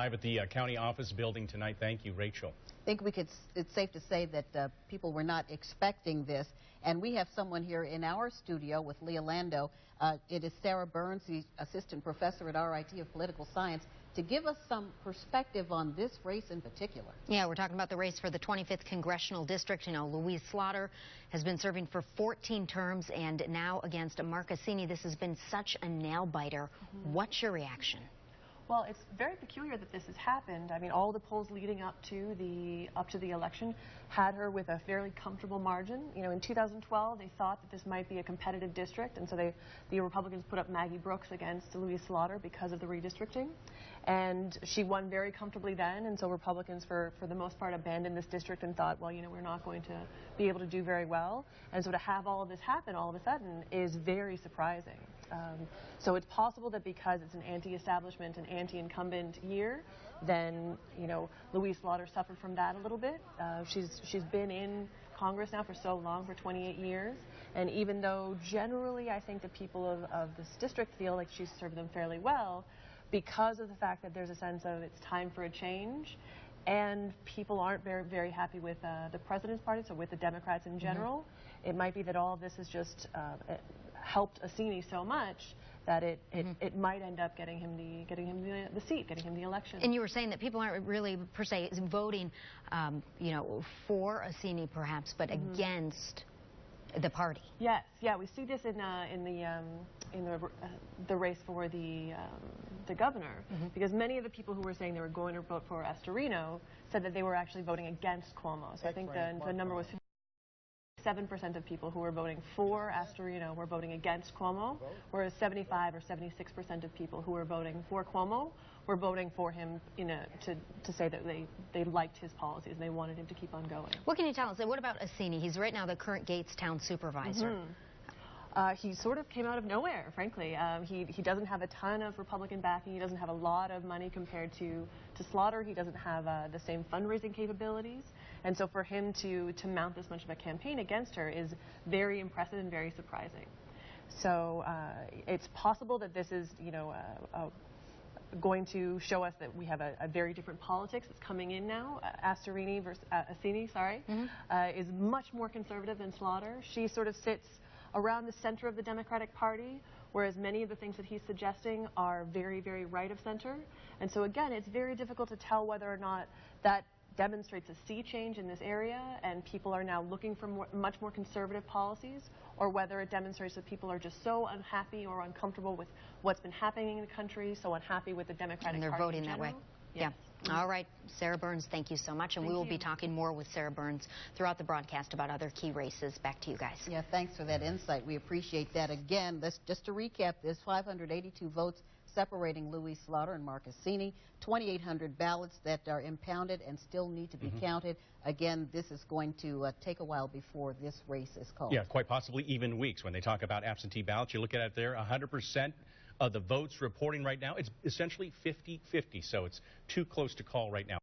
Live at the county office building tonight. Thank you, Rachel. I think it's safe to say that people were not expecting this. And we have someone here in our studio with Leah Lando. It is Sarah Burns, the assistant professor at RIT of political science, to give us some perspective on this race in particular. Yeah, we're talking about the race for the 25th congressional district. You know, Louise Slaughter has been serving for 14 terms and now against Mark Assini. This has been such a nail-biter. What's your reaction? Well, it's very peculiar that this has happened. I mean, all the polls leading up to the election had her with a fairly comfortable margin. You know, in 2012, they thought that this might be a competitive district, and so the Republicans put up Maggie Brooks against Louise Slaughter because of the redistricting. And she won very comfortably then, and so Republicans, for the most part, abandoned this district and thought, well, you know, we're not going to be able to do very well. And so to have all of this happen all of a sudden is very surprising. So it's possible that because it's an anti-establishment and anti-incumbent year, then, you know, Louise Slaughter suffered from that a little bit. She's been in Congress now for so long, for 28 years, and even though generally I think the people of this district feel like she's served them fairly well, because of the fact that there's a sense of it's time for a change, and people aren't very happy with the president's party, so with the Democrats in general, it might be that all of this has just helped Assini so much that it might end up getting him the seat, getting him the election. And you were saying that people aren't really per se voting, you know, for Assini perhaps, but against the party. Yes, yeah, we see this in the race for the governor, because many of the people who were saying they were going to vote for Astorino said that they were actually voting against Cuomo. So I think the number was 7% of people who were voting for Astorino were voting against Cuomo, whereas 75 or 76% of people who were voting for Cuomo were voting for him to say that they liked his policies and they wanted him to keep on going. What can you tell us? What about Assini? He's right now the current Gates town supervisor. He sort of came out of nowhere, frankly. He doesn't have a ton of Republican backing. He doesn't have a lot of money compared to Slaughter. He doesn't have the same fundraising capabilities. And so for him to mount this much of a campaign against her is very impressive and very surprising. So it's possible that this is, you know, going to show us that we have a very different politics that's coming in now. Assini is much more conservative than Slaughter. She sort of sits around the center of the Democratic Party, whereas many of the things that he's suggesting are very, very right of center. And so again, it's very difficult to tell whether or not that demonstrates a sea change in this area and people are now looking for much more conservative policies, or whether it demonstrates that people are just so unhappy or uncomfortable with what's been happening in the country, so unhappy with the Democratic Party. And they're voting that way. Yes. Yeah. All right, Sarah Burns, thank you so much. And we will be talking more with Sarah Burns throughout the broadcast about other key races. Back to you guys. Yeah, thanks for that insight. We appreciate that. Again, just to recap, there's 582 votes separating Louise Slaughter and Mark Assini, 2,800 ballots that are impounded and still need to be counted. Again, this is going to take a while before this race is called. Yeah, quite possibly even weeks. When they talk about absentee ballots, you look at it there, 100% of the votes reporting right now, it's essentially 50-50, so it's too close to call right now.